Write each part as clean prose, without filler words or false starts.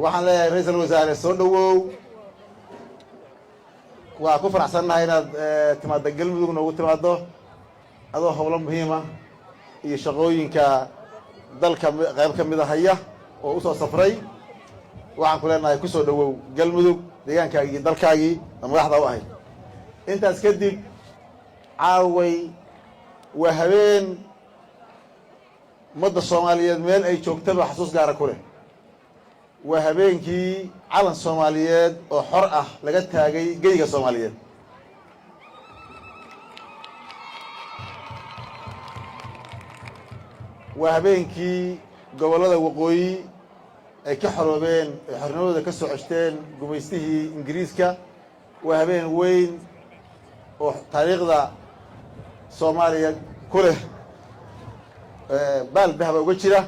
waxaan leeyahay ra-iisul wasaare soo dhawow waa ku faraxsannahay inaad timaaddo galmudug noogu timaaddo adoo howlo muhiima iyo shaqooyinka dalka qayb ka mida haya oo u soo safray waxaan ku leenahay ku soo dhawow galmudug deegaankaagii iyo dalkaagii madaxda u ahayd intaas kadib caaway waa habeen ummadda soomaaliyeed meel ay joogtaba xasuus gaara ku leh waa habeenkii calan soomaaliyeed oo xor ah laga taagay geyga soomaaliyeed waa habeenkii gobollada waqooyi ay ka xoroobeen ay xornimadooda ka soo ceshteen gumaystihii ingiriiska waa habeen weyn oo taariikhda soomaaliya ku leh baal bahba uga jira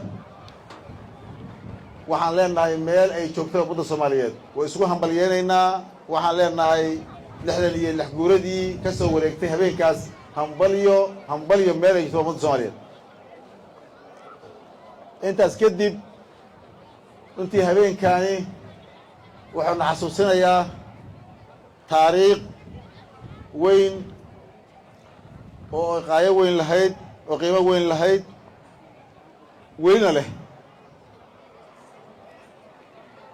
waxaan leenahay meel ay joogto ummadda soomaaliyeed way isugu hambalyeynaynaa waxaan leenahay 66 guuradii ka soo wareegtay habeenkaas hambalyo meel ay joogto ummadda soomaaliyeed intaas kadib runtii habeenkaani wuxuuna xasuusinayaa taariikh weyn oo qaayo weyn lahayd oo qiimo weyn lahayd welina leh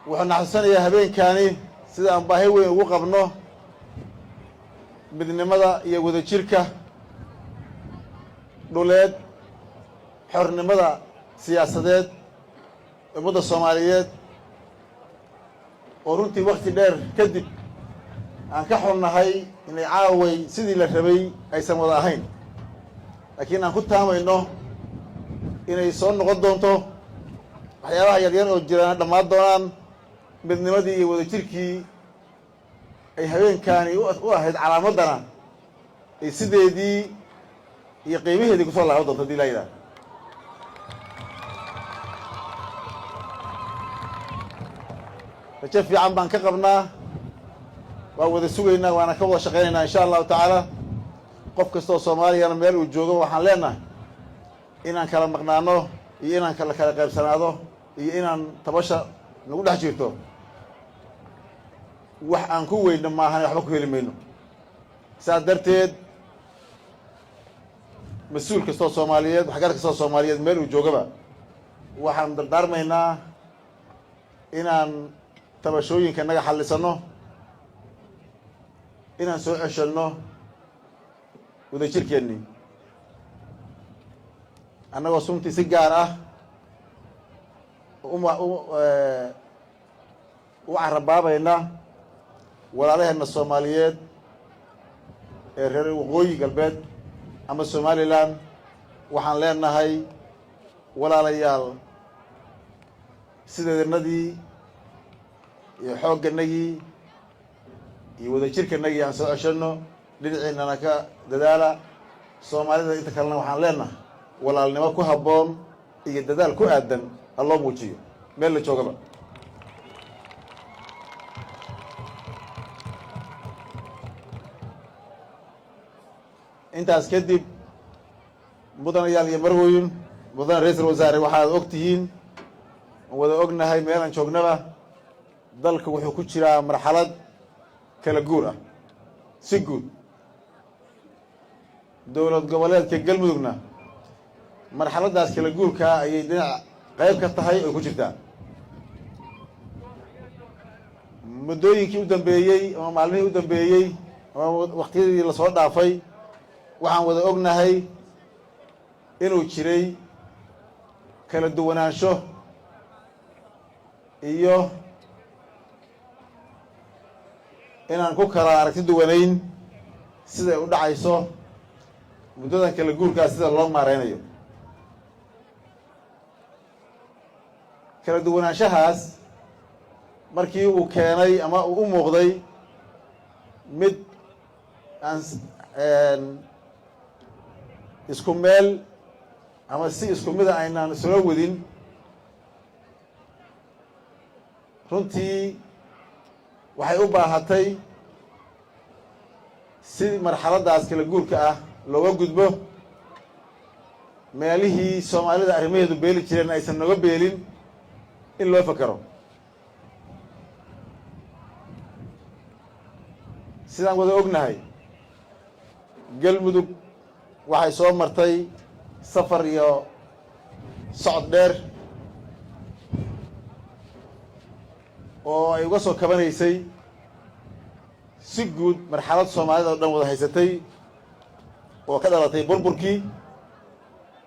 wuxuuna xasuusinayaa habeenkaani sida aan baahi weyn ugu qabno midnimada iyo wadajirka dhuleed xornimada siyaasadeed ummadda soomaaliyeed oo runtii wakti dheer kadib aan ka xunnahay inay caaway sidii la rabay aysan wada ahayn laakiin aan ku taamayno inay soo noqon doonto waxyaabaha yaryar oo jiraan dhammaan doonaan midnimadii iyo wadajirkii ay habeenkaani u ahayd calaamaddana ay sideedii iyo qiimaheedii kusoo laaban doonto hadii laa yidhaha rajo fiican baan ka qabnaa waa wada sugaynaa waana ka wada shaqaynaynaa insha allahu tacaala qof kastoo soomaaliyana meel uu joogo waxaan leenahay inaan kala maqnaano iyo inaan kala qaybsanaado iyo inaan tabasha nagu dhex jirto wax aan ku weyno maahan waxba ku heli mayno saas darteed mas-uul kastoo soomaaliyeed waxgar kastoo soomaaliyeed meel uu joogaba waxaan dardaarmaynaa inaan tabashooyinka naga xallisano inaan soo ceshanno wadajirkeennii annagoo suntii si gaar ah u carabaabayna walaalaheenna soomaaliyeed ee reer waqooyi galbeed ama somalilan waxaan leenahay walaalayaal sideedannadii iyo xoogganagii iyo wadajirkanagii aan soo ceshanno dhinaciinana ka dadaala soomaalida inta kalena waxaan leenahay walaalnimo ku habboon iyo dadaal ku aadan ha loo muujiyo meel la joogaba intaas kadib mudanayaal iyo marwoyin mudane ra-iisul wasaare waxaad og tihiin aan wada ognahay meelaan joognaba dalka wuxuu ku jiraa marxalad kala guur ah si guud dowlad goboleedka galmudugna marxaladdaas kala guurkaa ayay dhinac qayb ka tahay oy ku jirtaa muddooyinkii u dambeeyey ama maalmihii u dambeeyey ama waqtiyadii lasoo dhaafay waxaan wada ognahay inuu jiray kala duwanaansho iyo inaan ku kala aragti duwanayn siday u dhacayso muddadan kala guurkaas sida loo maareynayo kala duwanaanshahaas markii uu keenay ama uu u muuqday mid aan isku meel ama si isku mida aynaan isula wadin runtii waxay u baahatay si marxaladdaas kala guurka ah looga gudbo meelihii soomaalida arrimaheedu beeli jireen aysan noga beelin in loo fakero sidaan wada ognahay galmudug waxay soo martay safar iyo socod dheer oo ay uga soo kabanaysay si guud marxalad soomaalida oo dhan wada haysatay oo ka dhalatay burburkii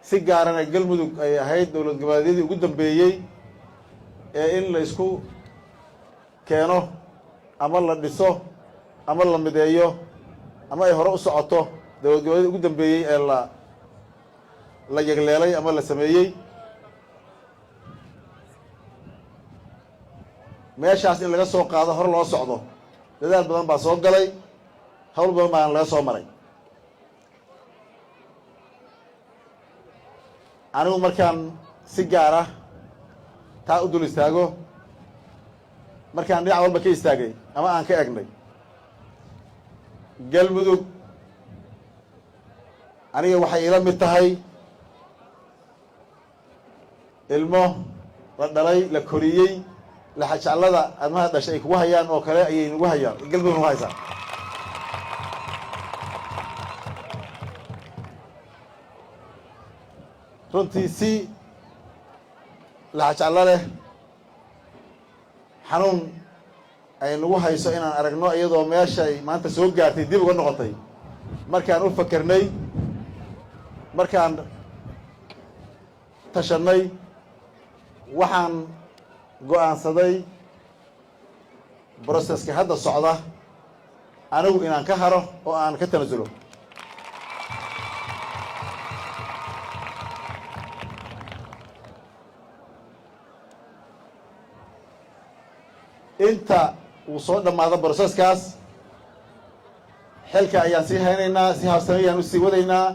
si gaarana galmudug ay ahayd dowlad goboleedyadii ugu dambeeyey ee in la isku keeno ama la dhiso ama la mideeyo ama ay hore u socoto dowlad goboleedyadii ugu dambeeyey ee la yegleelay ama la sameeyey meeshaas in laga soo qaado hore loo socdo dadaal badan baa soo galay hawl badan baana laga soo maray anigu markaan si gaar ah taa u dul istaago markaan dhinac walba ka istaagay ama aan ka egnay galmudug aniga waxay ila mid tahay ilmo la dhalay la koriyey laxajaclada admaha dhashay ay kugu hayaan oo kale ayay nagu hayaan galmudug nagu haysaa runtii si laxajaclo leh xanuun ay nagu hayso inaan aragno iyadoo meeshay maanta soo gaartay dib uga noqotay markaan u fakernay markaan tashanay waxaan go-aansaday broseska hadda socda anigu inaan ka haro oo aan ka tanasulo inta uu soo dhammaado broseskaas xilka ayaan sii haynaynaa si habsame ayaan usii wadaynaa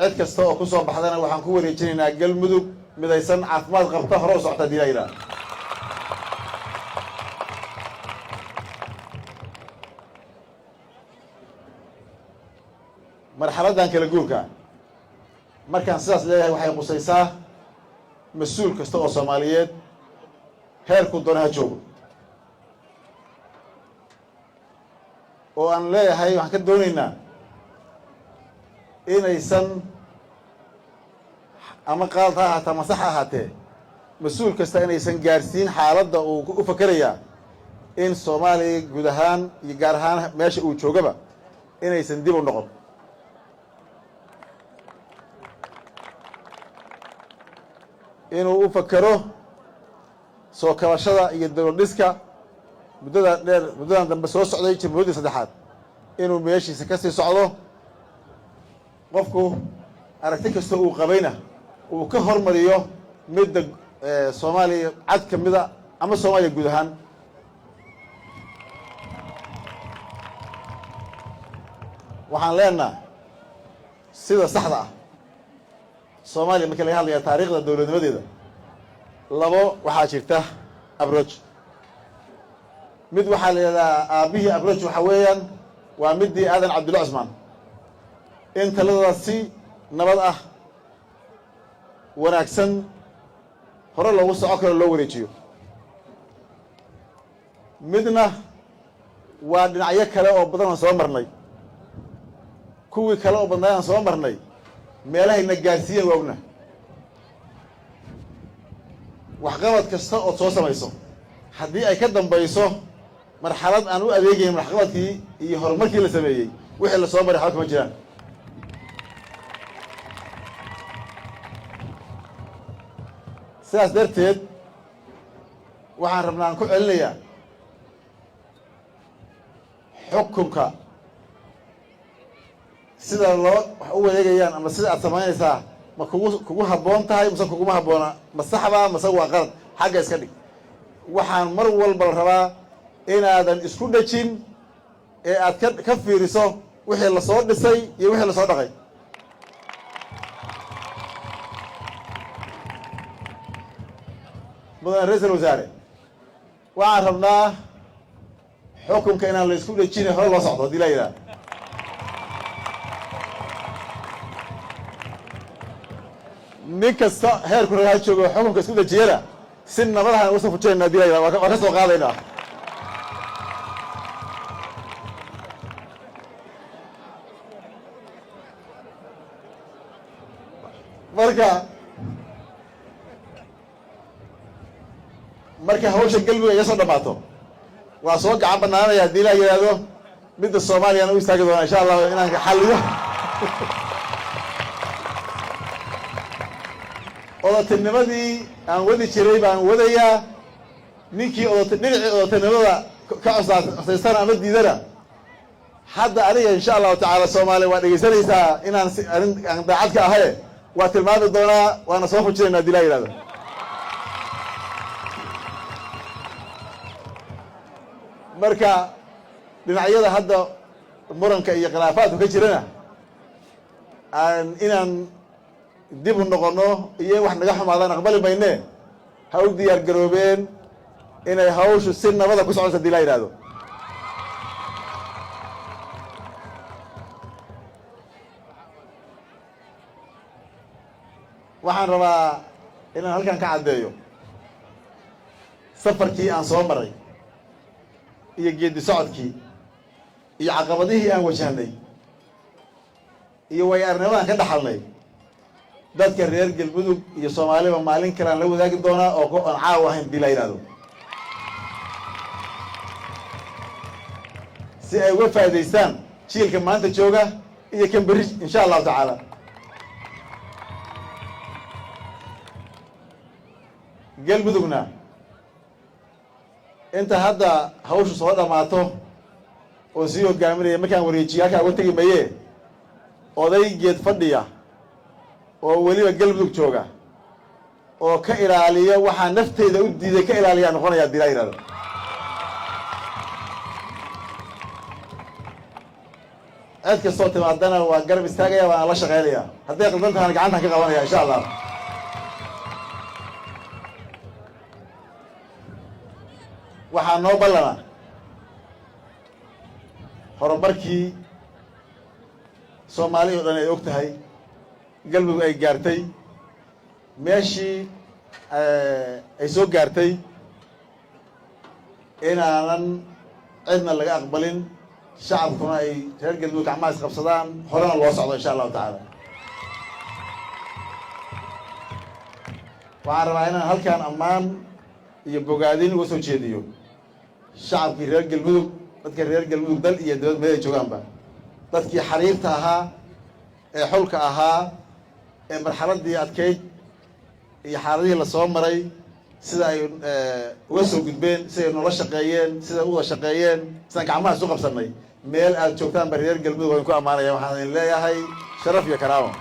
cid kasta oo ku soo baxdana waxaan ku wareejinaynaa galmudug midaysan caafimaad qabta hore u socota hadii laa yidhaha marxaladdan kala guurka markaan sidaas leeyahay waxay qusaysaa mas-uul kasta oo soomaaliyeed heerku doona ha joogo oo aan leeyahay waxaan ka doonaynaa inaysan ama qaalad ha ahaatee ama sax ha ahaatee mas-uul kasta inaysan gaarsiin xaaladda uu u fakerayaa in soomaaliya guud ahaan iyo gaar ahaan meesha uu joogaba inaysan dib u noqon inuu u fakero soo kabashada iyo dowlad dhiska muddadan dambe soo socday jamhuuriyaddii saddexaad inuu meeshiisa ka sii socdo qofku aragti kasta uu qabayna uu ka hormariyo midda soomaaliya cad ka mida ama soomaaliya guud ahaan waxaan leenaha sida saxda ah soomaaliya markii laga hadlaya taariikhda dowladnimadeeda labo waxaa jirta abroj mid waxaa la yidhahdaa aabbihii abroj waxa weeyaan waa middii aadan cabdulla cusmaan in taladooda si nabad ah wanaagsan hore loogu soco karo loo wareejiyo midna waa dhinacyo kale oo badan aan soo marnay kuwii kale oo badnaay aan soo marnay meelahayna gaarsiiyan waa ogna waxqabad kasta ood soo samayso haddii ay ka dambayso marxalad aan u adeegayn waxqabadkii iyo horumarkii la sameeyey wixii la soo maray xaba kama jiraan sidaas darteed waxaan rabnaa aan ku celinayaa xukunka sida loo wax u wadeegayaan ama sida aad samaynaysaa ma kugu habboon tahay mase kuguma habboona ma saxbaa mase waa qalad xagga iska dhig waxaan mar walba la rabaa inaadan isku dhejin ee aad ka fiiriso wixii lasoo dhisay iyo wixii lasoo dhaqay mudane ra-iisul wasaare waxaan rabnaa xukunka inaan la isku dhejine hore loo socdo haddii laa yidhaha nin kasta heerku ragaa joogo xukunka isku dhejiyana si nabadahan uga soo fujinayna hadii la yidhaha waa ka soo qaadaynaa marka hawsha galmudug ay soo dhamaato waa soo gacan banaanaya haddii la yidhaahdo midda soomaaliyana u istaagi doona insha allah inaan xalliyo odatinimadii aan wadi jiray baan wadayaa ninkii dhinacii odatinimada ka cosaystana ama diidana hadda aniga insha allahu tacaala soomaaliya waa dhegaysanaysaa inaan aan daacad ka ahaye waa tilmaami doonaa waana soo fujinayna haddii la yidhahdo marka dhinacyada hadda muranka iyo khilaafaadku ka jirana inaan dib u noqono iyo wax naga xumaadaan aqbali mayne ha u diyaar garoobeen inay hawshu si nabada ku socoto hadii la yidhahdo waxaan rabaa inaan halkan ka caddeeyo safarkii aan soo maray iyo geedi socodkii iyo caqabadihii aan wajahnay iyo way-arnimadaan ka dhaxalnay dadka reer galmudug iyo soomaaliba maalin kale aan la wadaagi doonaa oo aan caaw ahayn hadii la yidhahdo si ay uga faa'idaystaan jiilka maanta jooga iyo kan berri insha allahu tacaala galmudugna inta hadda hawshu soo dhamaato oo sii hogaaminaya markaan wareejiye halkaa uga tegi maye oday geed fadhiya oo weliba galmudug jooga oo ka ilaaliya waxaa nafteyda u diiday ka ilaaliyaa noqonaya hadii la yidhahdo cid kastoo timaadana waa garab istaagaya waana la shaqeynaya hadday qaldan tahana gacantaan ka qabanaya insha allah waxaa noo ballana horumarkii soomaaliya o dhan ay og tahay galmudug ay gaartay meeshii ay soo gaartay inaanan cidna laga aqbalin shacabkuna ay reer galmudug gacmaha is qabsadaan horena loo socdo insha allahu tacaala waxaan rabaa inaan halkaan ammaan iyo bogaadin uga soo jeediyo shacabkii reer galmudug dadka reer galmudug dal iyo dibad meel ay joogaanba dadkii xariirta ahaa ee xulka ahaa ee marxaladii adkayd iyo xaaladihii lasoo maray sida ay uga soo gudbeen siday noola shaqeeyeen siday u wada shaqeeyeen sidaan gacmaha isu qabsanay meel aad joogtaanba reer galmudug waan ku ammaanaya waxaan idin leeyahay sharaf iyo karaamo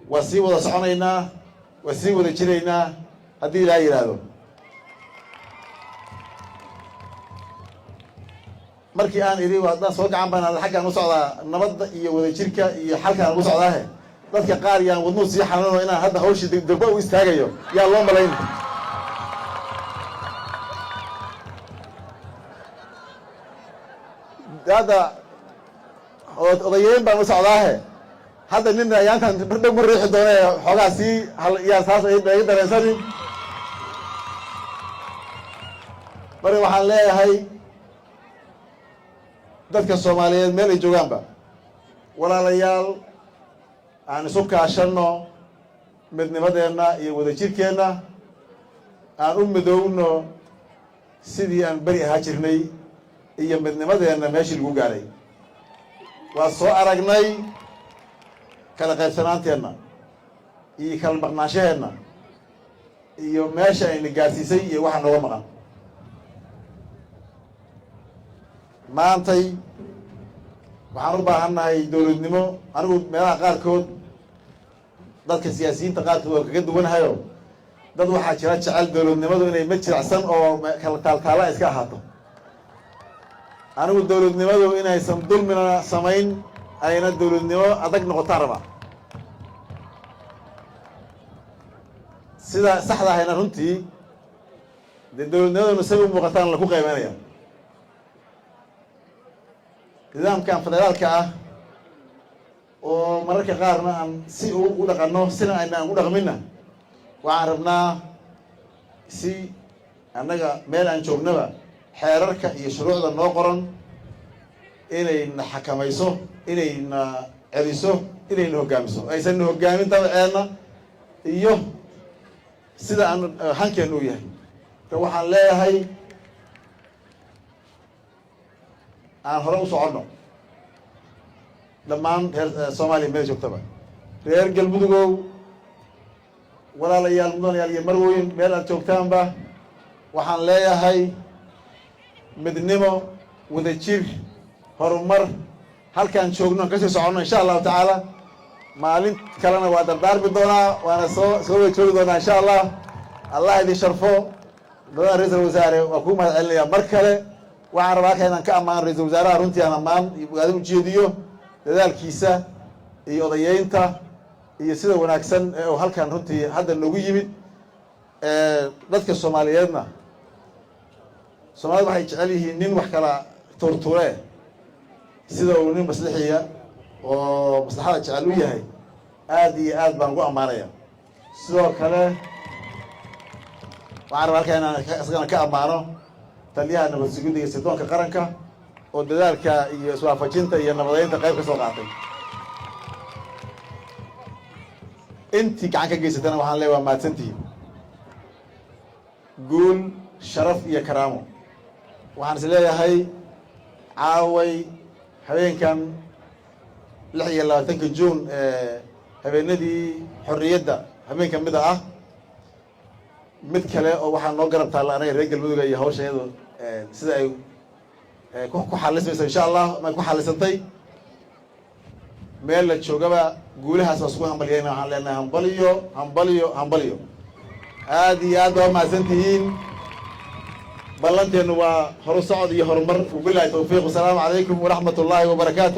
waa sii wada soconaynaa waa sii wada jiraynaa haddii ilaaha yidhaahdo markii aan idhi haddaan soo gacan banaada xaggaan u socdaa nabadda iyo wadajirka iyo xalkaan ugu socdaahe dadka qaar yaan wadnuhu sii xanuuno inaan hadda hawshii degdegba u istaagayo yaa loo malayn hadda odayeyn baan u socdaahe hadda nin ayaantan bardhow ma riixi doone xoogaa sii yaa saas iga dareensanin marka waxaan leeyahay dadka soomaaliyeed meel ay joogaanba walaalayaal aan isu kaashanno midnimadeenna iyo wadajirkeenna aan u midoowno sidii aan beri ahaa jirnay iyo midnimadeenna meeshii lagu gaaray waa soo aragnay kala qaybsanaanteenna iyo kala maqnaanshaheenna iyo meesha ayna gaarsiisay iyo waxa nooga maqan maantay waxaan u baahannahay dowladnimo anigu meelaha qaarkood dadka siyaasiyiinta qaarkood waa kaga duwanahayo dad waxaa jira jecel dowladnimadu inay ma jiracsan oo kala taaltaala iska ahaato anigu dowladnimadu inaysan dulmina samayn ayna dowladnimo adag noqotaan raba sida saxda ahayna runtii dee dowladnimaduna say u muuqataan laku qaybanaya nidaamkan federaalka ah oo mararka qaarna aan si u dhaqanno sina aynaan u dhaqminna waxaan rabnaa si annaga meel aan joognaba xeerarka iyo shuruucda noo qoran inayna xakamayso, inayna celiso, inayna hogaamiso, aysan hogaamin dabceedna iyo sida aan hankeenu u yahay. marka waxaan leeyahay aan hore u soconno dhammaan reer Soomaaliya meel joogtaba, reer Galmudugow, walaalayaal, mudanayaal iyo marweyn meel aad joogtaanba, waxaan leeyahay midnimo, wadajir, horumar, halkaan joogno kasii soconno insha allahu tacaala. maalin kalena waa dardaarmi doonaa, waana soo wada joogi doonaa insha allah. allah idin sharfo. madaxda ra-iisul wasaare waa kuu mahad celinayaa mar kale. waxaan rabaa halkaa inaan ka ammaan ra-iisul wasaaraha, runtii aan ammaan iyo bogaadin ujeediyo dadaalkiisa iyo odayeynta iyo sida wanaagsan ee uu halkan runtii hadda noogu yimid. dadka Soomaaliyeedna, Soomaalida waxay jecel yihiin nin wax kala tuurtuure sida uu nin maslaxiya oo maslaxada jecel u yahay. aad iyo aad baan ugu ammaanaya. sidoo kale waxaan rabaa halkaa inaan isagana ka ammaano taliyaha nabad sugidda iyo sirdoonka qaranka oo dadaalka iyo iswaafajinta iyo nabadeynta qayb ka soo qaatay. intii gacan ka geysatana waxaan leeyahay waa mahadsantihiin. guul, sharaf iyo karaamo. waxaan is leeyahay caaway habeenkan 26 Juun habeenadii xorriyadda habeen ka mid ah mid kale oo waxaa noo garab taalla anaga reer Galmudug iyo hawsheedu sida ay ku xalismayso insha allah ma ku xalisantay. meel la joogaba guulahaas waa isku hambalyeena. waxaan leenahay hambaliyo hambaliyo hambaliyo. aad iyo aad waa mahadsantihiin. ballanteenu waa horu socod iyo horumar. wabilaahi tawfiiq. wasalaamu calaykum waraxmatullaahi wabarakaatu.